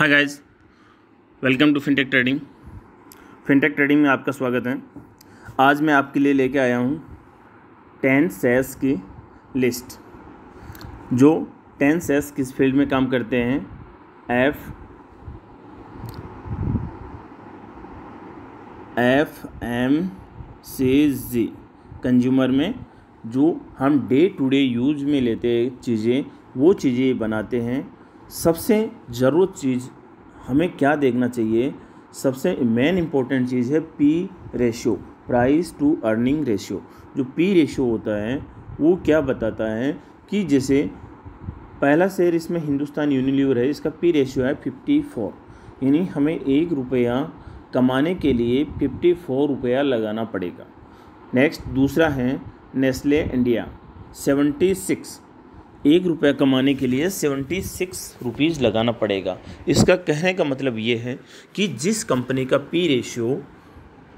Hi guys, welcome to Fintech trading. Fintech trading में आपका स्वागत है। आज मैं आपके लिए लेके आया हूँ 10 शेयर्स की लिस्ट, जो 10 शेयर्स किस फील्ड में काम करते हैं। FMCG कंज्यूमर में जो हम डे टू डे यूज में लेते चीज़ें, वो चीज़ें बनाते हैं। सबसे ज़रूरत चीज़ हमें क्या देखना चाहिए, सबसे मेन इम्पोर्टेंट चीज़ है P ratio, price to earning ratio. जो पी रेशियो होता है वो क्या बताता है कि जैसे पहला शेयर इसमें हिंदुस्तान यूनिलीवर है, इसका पी रेशियो है 54, यानी हमें 1 रुपया कमाने के लिए 54 रुपया लगाना पड़ेगा। नेक्स्ट दूसरा है नेस्ले इंडिया 76, 1 रुपया कमाने के लिए 76 रुपीज़ लगाना पड़ेगा। इसका कहने का मतलब ये है कि जिस कंपनी का पी रेशियो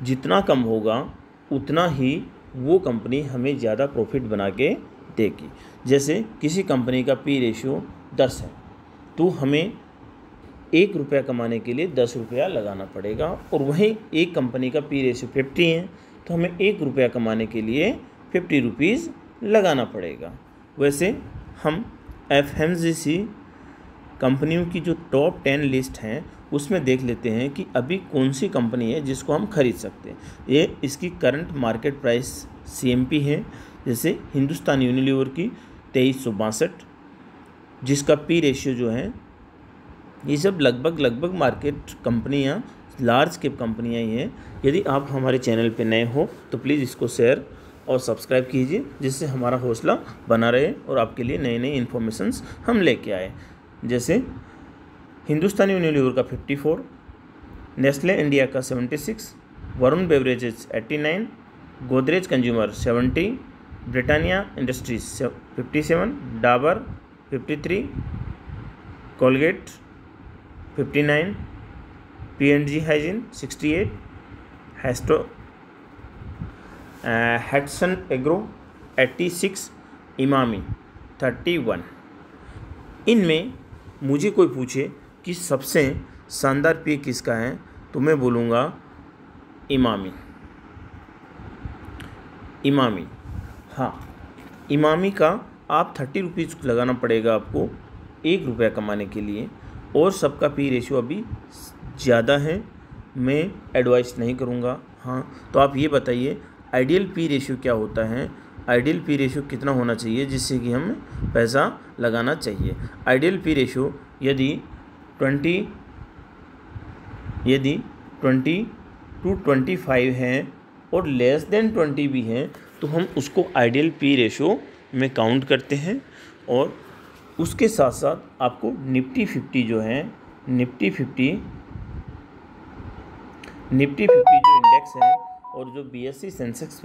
जितना कम होगा उतना ही वो कंपनी हमें ज़्यादा प्रॉफिट बना के देगी। जैसे किसी कंपनी का पी रेशियो 10 है तो हमें 1 रुपया कमाने के लिए 10 रुपया लगाना पड़ेगा, और वहीं एक कंपनी का पी रेशियो 50 है तो हमें 1 रुपया कमाने के लिए 50 रुपीज़ लगाना पड़ेगा। वैसे हम FMCG कंपनियों की जो टॉप 10 लिस्ट हैं उसमें देख लेते हैं कि अभी कौन सी कंपनी है जिसको हम खरीद सकते हैं। ये इसकी करंट मार्केट प्राइस CMP है। जैसे हिंदुस्तान यूनिलीवर की 2362, जिसका पी रेशियो जो है, ये सब लगभग मार्केट कंपनियां, लार्ज कैप कंपनियां ही हैं। यदि आप हमारे चैनल पे नए हो तो प्लीज़ इसको शेयर और सब्सक्राइब कीजिए, जिससे हमारा हौसला बना रहे और आपके लिए नई नई इन्फॉर्मेशंस हम लेके आए। जैसे हिंदुस्तान यूनिलीवर का 54, नेस्ले इंडिया का 76, Varun beverages 89, Godrej consumer 70, Britannia industries 57, Dabur 53, Colgate 59, P&G hygiene 68, Hatsun agro 86, Emami 31। इनमें मुझे कोई पूछे कि सबसे शानदार पी किसका है तो मैं बोलूँगा इमामी। हाँ, इमामी का आप 30 रुपीज़ लगाना पड़ेगा आपको 1 रुपया कमाने के लिए, और सबका पी रेशियो अभी ज़्यादा है, मैं एडवाइस नहीं करूँगा। हाँ, तो आप ये बताइए आइडियल पी रेशियो क्या होता है, आइडियल पी रेशियो कितना होना चाहिए जिससे कि हमें पैसा लगाना चाहिए। आइडियल पी रेशियो यदि 20 to 25 है और लेस देन 20 भी है तो हम उसको आइडियल पी रेशियो में काउंट करते हैं। और उसके साथ साथ आपको निफ्टी 50 जो है, निफ्टी 50 जो इंडेक्स है, और जो BSE सेंसेक्स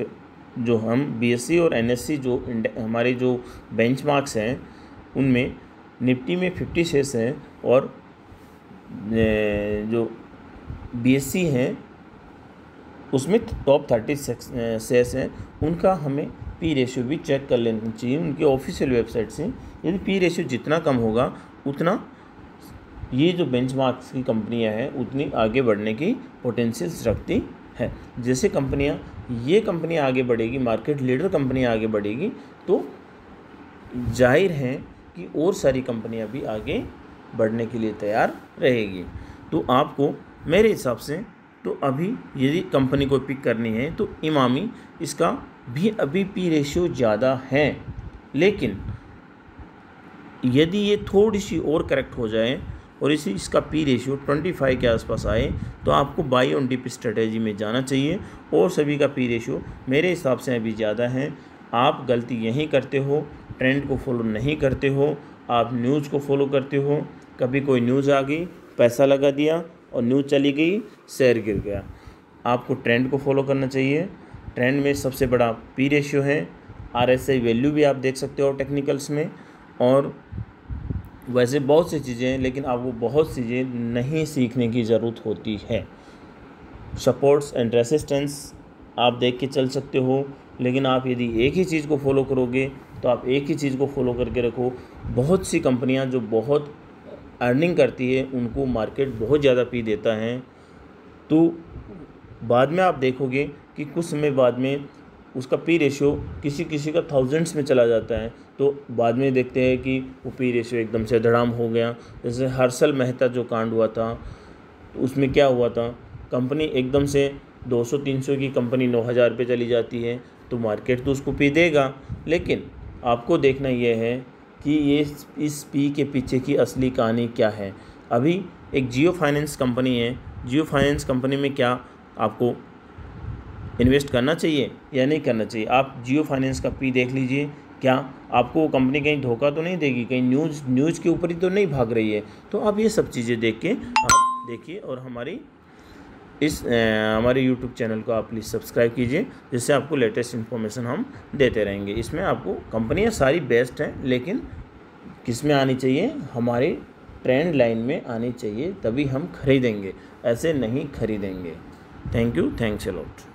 जो हम BSE और NSE जो हमारे जो बेंचमार्क्स हैं उनमें निफ्टी में 50 शेयर्स हैं, और जो BSE हैं उसमें टॉप 30 शेयर्स हैं। उनका हमें पी रेशियो भी चेक कर लेना चाहिए उनके ऑफिशियल वेबसाइट से। यदि पी रेशियो जितना कम होगा उतना ये जो बेंचमार्क्स की कंपनियां हैं उतनी आगे बढ़ने की पोटेंशियल्स रखती है। जैसे ये कंपनियां आगे बढ़ेगी, मार्केट लीडर कंपनियां आगे बढ़ेगी, तो जाहिर है कि और सारी कंपनियां भी आगे बढ़ने के लिए तैयार रहेगी। तो आपको मेरे हिसाब से तो अभी यदि कंपनी को पिक करनी है तो इमामी, इसका भी अभी पी रेशियो ज़्यादा है, लेकिन यदि ये थोड़ी सी और करेक्ट हो जाए और इसका पी रेशियो 25 के आसपास आए तो आपको बाई ऑन डिप स्ट्रेटेजी में जाना चाहिए। और सभी का पी रेशियो मेरे हिसाब से अभी ज़्यादा है। आप गलती यहीं करते हो, ट्रेंड को फॉलो नहीं करते हो, आप न्यूज़ को फॉलो करते हो। कभी कोई न्यूज़ आ गई, पैसा लगा दिया और न्यूज़ चली गई, शेयर गिर गया। आपको ट्रेंड को फॉलो करना चाहिए। ट्रेंड में सबसे बड़ा पी रेशियो है। RSI वैल्यू भी आप देख सकते हो टेक्निकल्स में, और वैसे बहुत सी चीज़ें हैं, लेकिन आपको बहुत सी चीज़ें नहीं सीखने की ज़रूरत होती है। सपोर्ट्स एंड रेसिस्टेंस आप देख के चल सकते हो, लेकिन आप यदि एक ही चीज़ को फॉलो करोगे तो आप एक ही चीज़ को फॉलो करके रखो। बहुत सी कंपनियां जो बहुत अर्निंग करती है उनको मार्केट बहुत ज़्यादा पी देता है। तो बाद में आप देखोगे कि कुछ समय बाद में उसका पी रेशियो किसी किसी का थाउजेंड्स में चला जाता है। तो बाद में देखते हैं कि वो पी रेशियो एकदम से धड़ाम हो गया। जैसे हर्षल मेहता जो कांड हुआ था, तो उसमें क्या हुआ था, कंपनी एकदम से 200-300 की कंपनी 9,000 पे चली जाती है, तो मार्केट तो उसको पी देगा। लेकिन आपको देखना यह है कि ये इस पी के पीछे की असली कहानी क्या है। अभी एक जियो फाइनेंस कंपनी है, जियो फाइनेंस कंपनी में क्या आपको इन्वेस्ट करना चाहिए या नहीं करना चाहिए? आप जियो फाइनेंस का पी देख लीजिए, क्या आपको कंपनी कहीं धोखा तो नहीं देगी, कहीं न्यूज़ के ऊपर ही तो नहीं भाग रही है। तो आप ये सब चीज़ें देख के आप देखिए और हमारे यूट्यूब चैनल को आप प्लीज़ सब्सक्राइब कीजिए, जिससे आपको लेटेस्ट इन्फॉर्मेशन हम देते रहेंगे। इसमें आपको कंपनियाँ सारी बेस्ट हैं, लेकिन किस में आनी चाहिए, हमारी ट्रेंड लाइन में आनी चाहिए, तभी हम खरीदेंगे, ऐसे नहीं खरीदेंगे। Thank you, thanks a lot.